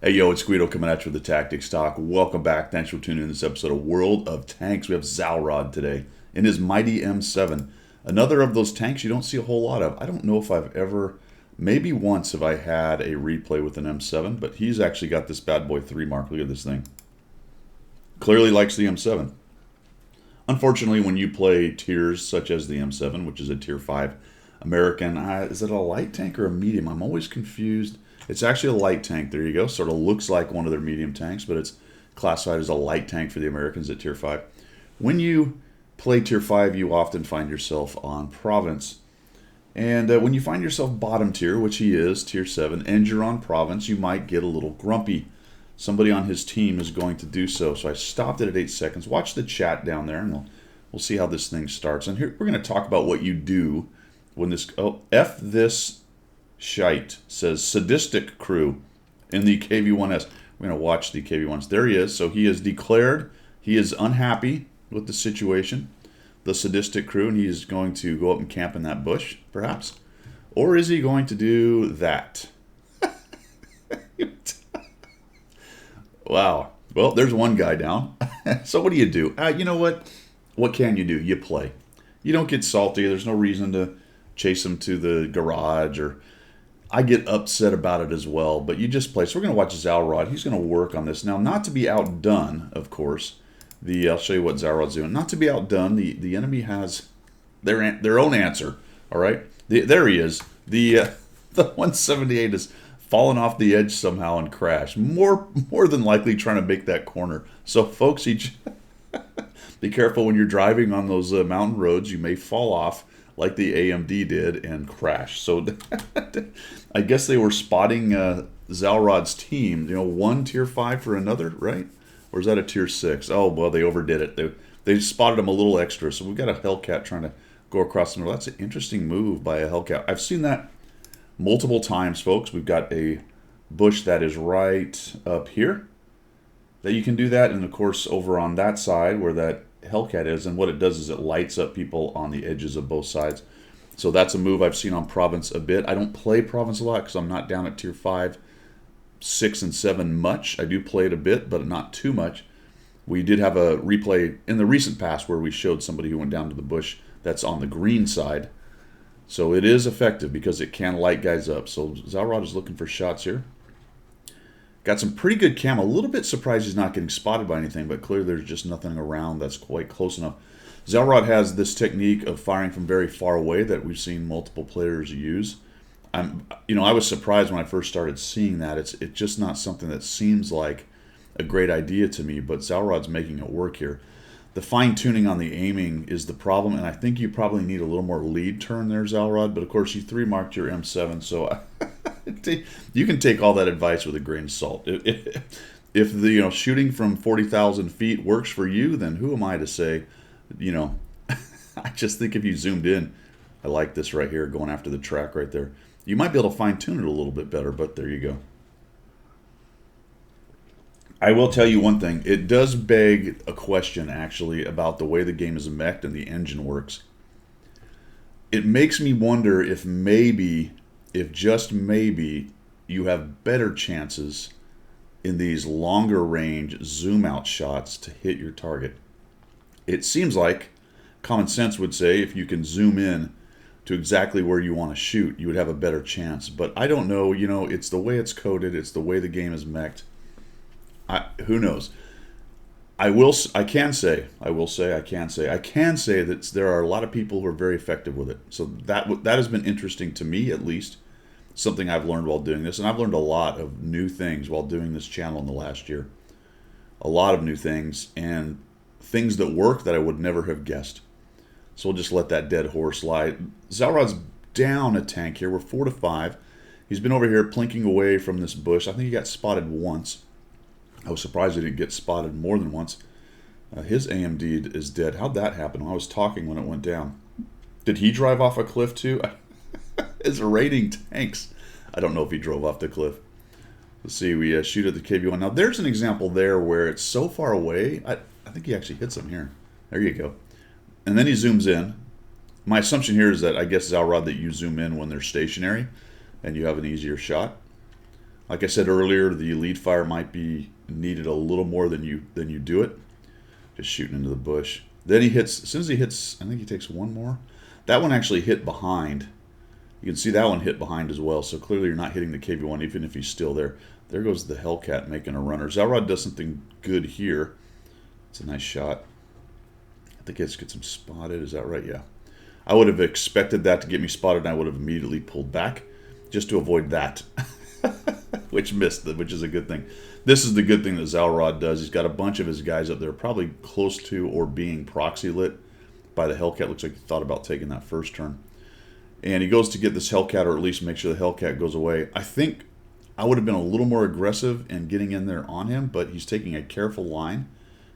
Hey, yo, it's Guido coming at you with the Tactics Talk. Welcome back. Thanks for tuning in to this episode of World of Tanks. We have Zalrod today in his mighty M7. Another of those tanks you don't see a whole lot of. I don't know if I've ever, maybe once have I had a replay with an M7, but he's actually got this bad boy 3 mark. Look at this thing. Clearly likes the M7. Unfortunately, when you play tiers such as the M7, which is a tier 5 American, is it a light tank or a medium? I'm always confused. It's actually a light tank. There you go. Sort of looks like one of their medium tanks, but it's classified as a light tank for the Americans at tier 5. When you play tier 5, you often find yourself on province. And when you find yourself bottom tier, which he is, tier 7, and you're on province, you might get a little grumpy. Somebody on his team is going to do so. So I stopped it at 8 seconds. Watch the chat down there, and we'll see how this thing starts. And here we're going to talk about what you do when this... Oh, F this shite, says sadistic crew in the KV-1S. We're going to watch the KV-1S. There he is. So he has declared he is unhappy with the situation, the sadistic crew, and he is going to go up and camp in that bush, perhaps. Or is he going to do that? Wow. Well, there's one guy down. So what do? You know what? What can you do? You play. You don't get salty. There's no reason to chase him to the garage, or I get upset about it as well, but you just play. So we're going to watch Zalrod. He's going to work on this. Now, not to be outdone, of course. I'll show you what Zalrod's doing. Not to be outdone, the enemy has their own answer. All right? There he is. The 178 is fallen off the edge somehow and crashed. More than likely trying to make that corner. So, folks, be careful when you're driving on those mountain roads. You may fall off like the AMD did and crash. So I guess they were spotting Zalrod's team. You know, one tier 5 for another, right? Or is that a tier 6? Oh, well, they overdid it. They spotted him a little extra. So we've got a Hellcat trying to go across the middle. That's an interesting move by a Hellcat. I've seen that multiple times, folks. We've got a bush that is right up here that you can do that. And, of course, over on that side where that Hellcat is, and what it does is it lights up people on the edges of both sides. So that's a move I've seen on Province a bit. I don't play Province a lot because I'm not down at tier 5, 6, and 7 much. I do play it a bit, but not too much. We did have a replay in the recent past where we showed somebody who went down to the bush that's on the green side. So it is effective because it can light guys up. So Zalrod is looking for shots here. Got some pretty good cam. A little bit surprised he's not getting spotted by anything, but clearly there's just nothing around that's quite close enough. Zalrod has this technique of firing from very far away that we've seen multiple players use. I was surprised when I first started seeing that. It's just not something that seems like a great idea to me, but Zalrod's making it work here. The fine-tuning on the aiming is the problem, and I think you probably need a little more lead turn there, Zalrod, but of course you 3-marked your M7, so you can take all that advice with a grain of salt. If the shooting from 40,000 feet works for you, then who am I to say, I just think if you zoomed in, I like this right here, going after the track right there. You might be able to fine-tune it a little bit better, but there you go. I will tell you one thing. It does beg a question, actually, about the way the game is mech'd and the engine works. It makes me wonder if just maybe, you have better chances in these longer range zoom out shots to hit your target. It seems like common sense would say if you can zoom in to exactly where you want to shoot, you would have a better chance. But I don't know. It's the way it's coded. It's the way the game is mech'd. Who knows? I can say that there are a lot of people who are very effective with it. So that has been interesting to me, at least. Something I've learned while doing this. And I've learned a lot of new things while doing this channel in the last year. A lot of new things, and things that work that I would never have guessed. So we'll just let that dead horse lie. Zalrod's down a tank here. We're 4 to 5. He's been over here plinking away from this bush. I think he got spotted once. I was surprised he didn't get spotted more than once. His AMD is dead. How'd that happen? I was talking when it went down. Did he drive off a cliff too? It's raiding tanks. I don't know if he drove off the cliff. Let's see. We shoot at the KV-1. Now there's an example there where it's so far away. I think he actually hits him here. There you go. And then he zooms in. My assumption here is that I guess Zalrod that you zoom in when they're stationary and you have an easier shot. Like I said earlier, the lead fire might be needed a little more than you do it. Just shooting into the bush. Then he hits, as soon as he hits, I think he takes one more. That one actually hit behind. You can see that one hit behind as well. So clearly you're not hitting the KV-1 even if he's still there. There goes the Hellcat making a runner. Zalrod does something good here. It's a nice shot. I think it's gets him spotted. Is that right? Yeah. I would have expected that to get me spotted, and I would have immediately pulled back just to avoid that. Which missed it, which is a good thing. This is the good thing that Zalrod does. He's got a bunch of his guys up there, probably close to or being proxy lit by the Hellcat. Looks like he thought about taking that first turn. And he goes to get this Hellcat, or at least make sure the Hellcat goes away. I think I would have been a little more aggressive in getting in there on him, but he's taking a careful line,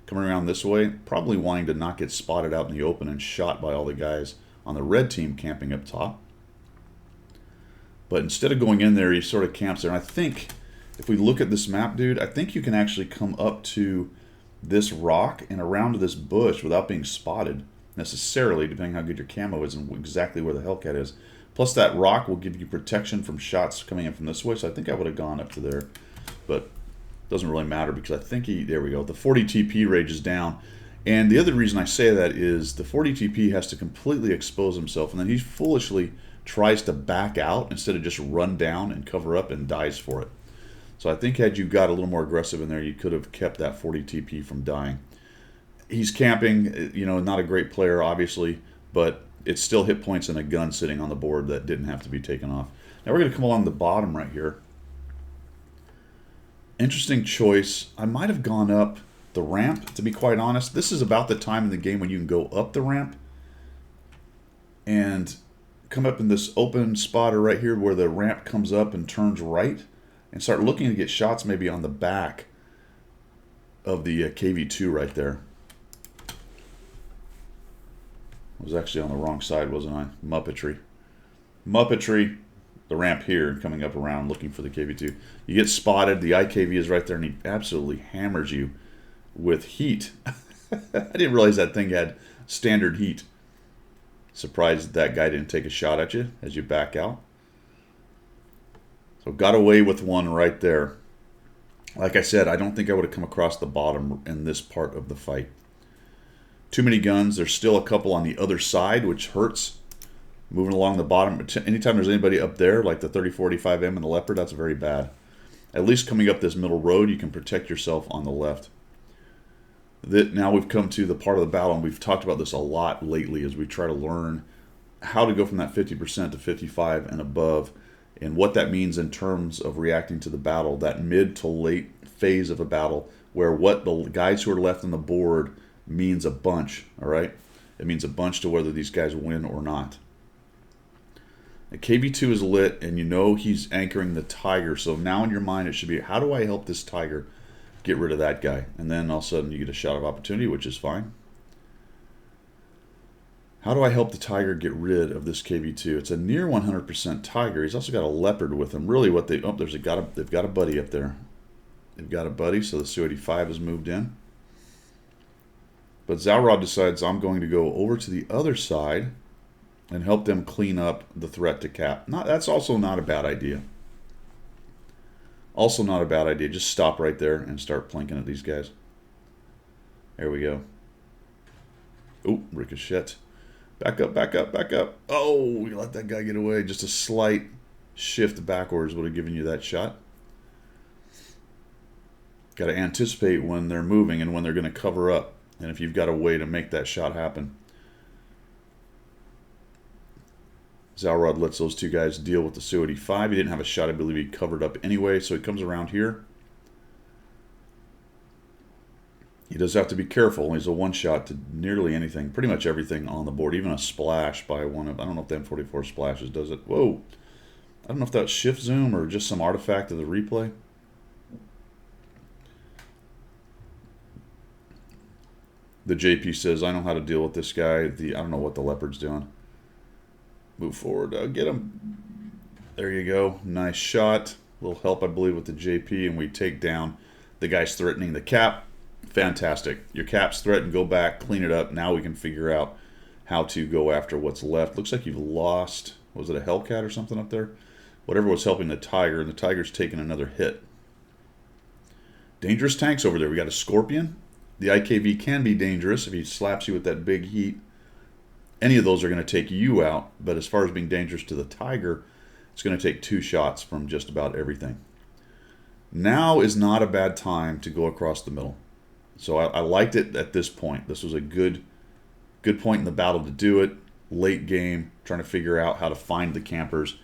coming around this way, probably wanting to not get spotted out in the open and shot by all the guys on the red team camping up top. But instead of going in there, he sort of camps there. And I think, if we look at this map, dude, I think you can actually come up to this rock and around to this bush without being spotted, necessarily, depending how good your camo is and exactly where the Hellcat is. Plus, that rock will give you protection from shots coming in from this way, so I think I would have gone up to there. But it doesn't really matter because I think there we go, the 40 TP rages down. And the other reason I say that is the 40 TP has to completely expose himself, and then he foolishly tries to back out instead of just run down and cover up and dies for it. So I think had you got a little more aggressive in there, you could have kept that 40 TP from dying. He's camping, you know, not a great player, obviously, but it's still hit points and a gun sitting on the board that didn't have to be taken off. Now we're going to come along the bottom right here. Interesting choice. I might have gone up the ramp, to be quite honest. This is about the time in the game when you can go up the ramp and come up in this open spotter right here where the ramp comes up and turns right and start looking to get shots maybe on the back of the KV-2 right there. I was actually on the wrong side, wasn't I? Muppetry. Muppetry. The ramp here and coming up around looking for the KV-2. You get spotted. The IKV is right there and he absolutely hammers you with heat. I didn't realize that thing had standard heat. Surprised that guy didn't take a shot at you as you back out. So got away with one right there. Like I said, I don't think I would have come across the bottom in this part of the fight. Too many guns. There's still a couple on the other side, which hurts. Moving along the bottom. Anytime there's anybody up there, like the 3045M and the Leopard, that's very bad. At least coming up this middle road, you can protect yourself on the left. Now we've come to the part of the battle, and we've talked about this a lot lately as we try to learn how to go from that 50% to 55 and above, and what that means in terms of reacting to the battle, that mid to late phase of a battle, where what the guys who are left on the board means a bunch, all right? It means a bunch to whether these guys win or not. The KV-2 is lit, and you know he's anchoring the Tiger, so now in your mind it should be, how do I help this Tiger get rid of that guy? And then all of a sudden you get a shot of opportunity, which is fine. How do I help the Tiger get rid of this KV-2? It's a near 100% Tiger. He's also got a Leopard with him. Really what they've got a buddy up there. They've got a buddy, so the Su-85 has moved in. But Zalrod decides I'm going to go over to the other side and help them clean up the threat to cap. That's also not a bad idea. Also not a bad idea. Just stop right there and start plinking at these guys. There we go. Oh, ricochet. Back up, back up, back up. Oh, we let that guy get away. Just a slight shift backwards would have given you that shot. Got to anticipate when they're moving and when they're going to cover up. And if you've got a way to make that shot happen. Zalrod lets those two guys deal with the Su-85. He didn't have a shot. I believe he covered up anyway, so he comes around here. He does have to be careful. He's a one-shot to nearly anything, pretty much everything on the board, even a splash by one of, I don't know if the M44 splashes does it. Whoa. I don't know if that's shift zoom or just some artifact of the replay. The JP says, I know how to deal with this guy. I don't know what the Leopard's doing. Move forward. Get him. There you go. Nice shot. A little help, I believe, with the JP, and we take down the guys threatening the cap. Fantastic. Your cap's threatened. Go back, clean it up. Now we can figure out how to go after what's left. Looks like you've lost, was it a Hellcat or something up there? whatever was helping the Tiger, and the Tiger's taking another hit. Dangerous tanks over there. We got a Scorpion. The IKV can be dangerous if he slaps you with that big heat. Any of those are going to take you out, but as far as being dangerous to the Tiger, it's going to take 2 shots from just about everything. Now is not a bad time to go across the middle. So I liked it at this point. This was a good point in the battle to do it. Late game, trying to figure out how to find the campers.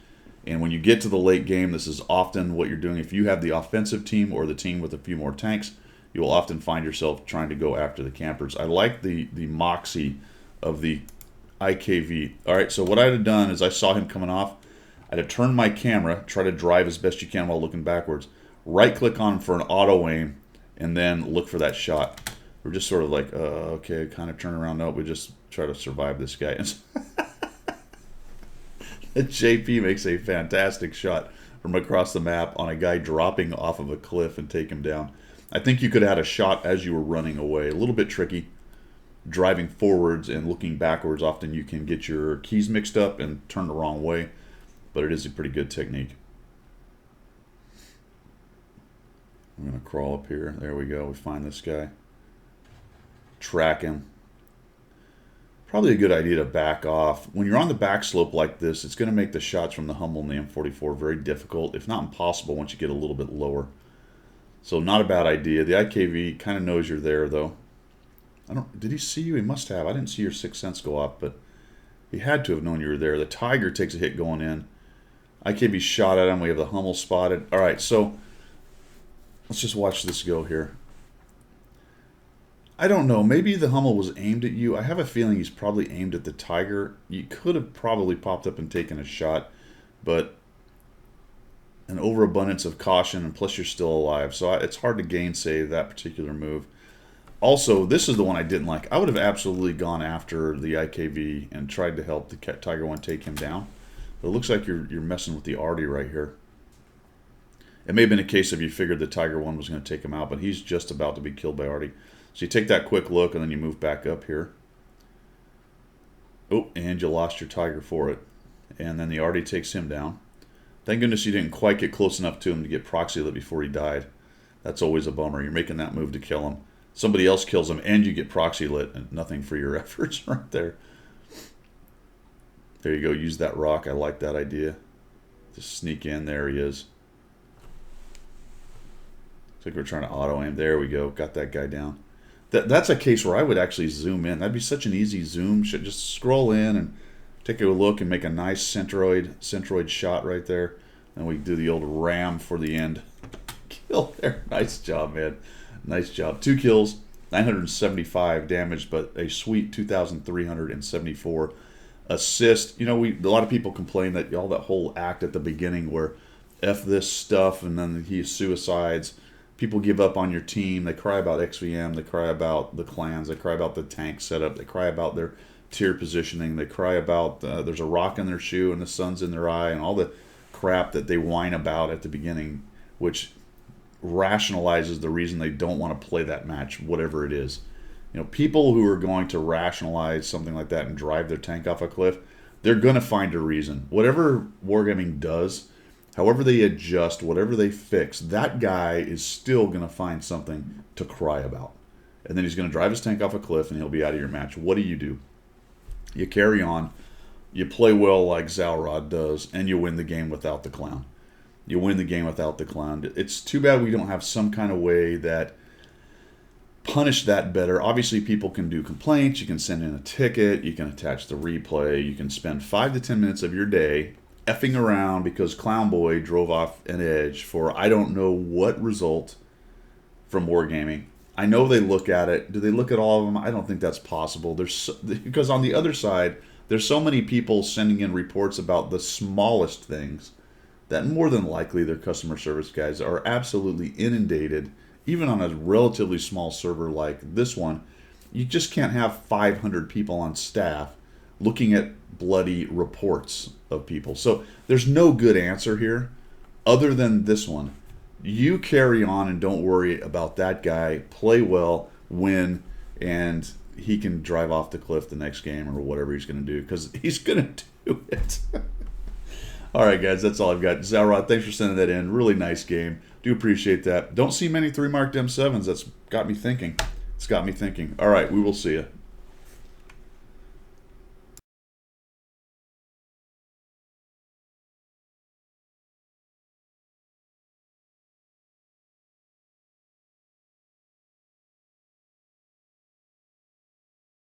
And when you get to the late game, this is often what you're doing. If you have the offensive team or the team with a few more tanks, you will often find yourself trying to go after the campers. I like the moxie of the IKV. All right, so what I'd have done is I saw him coming off. I'd have turned my camera, try to drive as best you can while looking backwards. Right-click on him for an auto-aim, and then look for that shot. We're just sort of like, okay, kind of turn around. No, we just try to survive this guy. JP makes a fantastic shot from across the map on a guy dropping off of a cliff and take him down. I think you could have had a shot as you were running away. A little bit tricky. Driving forwards and looking backwards, often you can get your keys mixed up and turn the wrong way, but it is a pretty good technique. I'm going to crawl up here. There we go. We find this guy. Track him. Probably a good idea to back off. When you're on the back slope like this, it's going to make the shots from the Hummel and the M44 very difficult, if not impossible, once you get a little bit lower. So not a bad idea. The IKV kind of knows you're there, though. Did he see you? He must have. I didn't see your sixth sense go off, but he had to have known you were there. The Tiger takes a hit going in. IKV shot at him. We have the Hummel spotted. All right, so let's just watch this go here. I don't know. Maybe the Hummel was aimed at you. I have a feeling he's probably aimed at the Tiger. You could have probably popped up and taken a shot, but an overabundance of caution, and plus you're still alive. So it's hard to gainsay that particular move. Also, this is the one I didn't like. I would have absolutely gone after the IKV and tried to help the Tiger one take him down. But it looks like you're messing with the Artie right here. It may have been a case of you figured the Tiger one was going to take him out, but he's just about to be killed by Artie. So you take that quick look, and then you move back up here. Oh, and you lost your Tiger for it. And then the Artie takes him down. Thank goodness you didn't quite get close enough to him to get proxy lit before he died. That's always a bummer. You're making that move to kill him. Somebody else kills him, and you get proxy lit, and nothing for your efforts right there. There you go. Use that rock. I like that idea. Just sneak in. There he is. Looks like we're trying to auto-aim. There we go. Got that guy down. That's a case where I would actually zoom in. That'd be such an easy zoom. Should just scroll in and take a look and make a nice centroid shot right there. And we do the old ram for the end. Kill there. Nice job, man. Nice job. 2 kills, 975 damage, but a sweet 2,374 assist. You know, a lot of people complain that all that whole act at the beginning where F this stuff and then he suicides. People give up on your team. They cry about XVM. They cry about the clans. They cry about the tank setup. They cry about their tier positioning. They cry about there's a rock in their shoe and the sun's in their eye and all the crap that they whine about at the beginning, which rationalizes the reason they don't want to play that match, whatever it is. You know, people who are going to rationalize something like that and drive their tank off a cliff, they're going to find a reason. Whatever Wargaming does, however they adjust, whatever they fix, that guy is still going to find something to cry about. And then he's going to drive his tank off a cliff and he'll be out of your match. What do? You carry on, you play well like Zalrod does, and you win the game without the clown. You win the game without the clown. It's too bad we don't have some kind of way that punish that better. Obviously, people can do complaints. You can send in a ticket. You can attach the replay. You can spend 5 to 10 minutes of your day effing around because Clown Boy drove off an edge for I don't know what result from Wargaming. I know they look at it. Do they look at all of them? I don't think that's possible. Because on the other side, there's so many people sending in reports about the smallest things that more than likely their customer service guys are absolutely inundated. Even on a relatively small server like this one, you just can't have 500 people on staff looking at bloody reports of people. So there's no good answer here other than this one. You carry on and don't worry about that guy. Play well, win, and he can drive off the cliff the next game or whatever he's going to do because he's going to do it. All right, guys, that's all I've got. Zalrod, thanks for sending that in. Really nice game. Do appreciate that. Don't see many 3 marked M7s. That's got me thinking. It's got me thinking. All right, we will see you.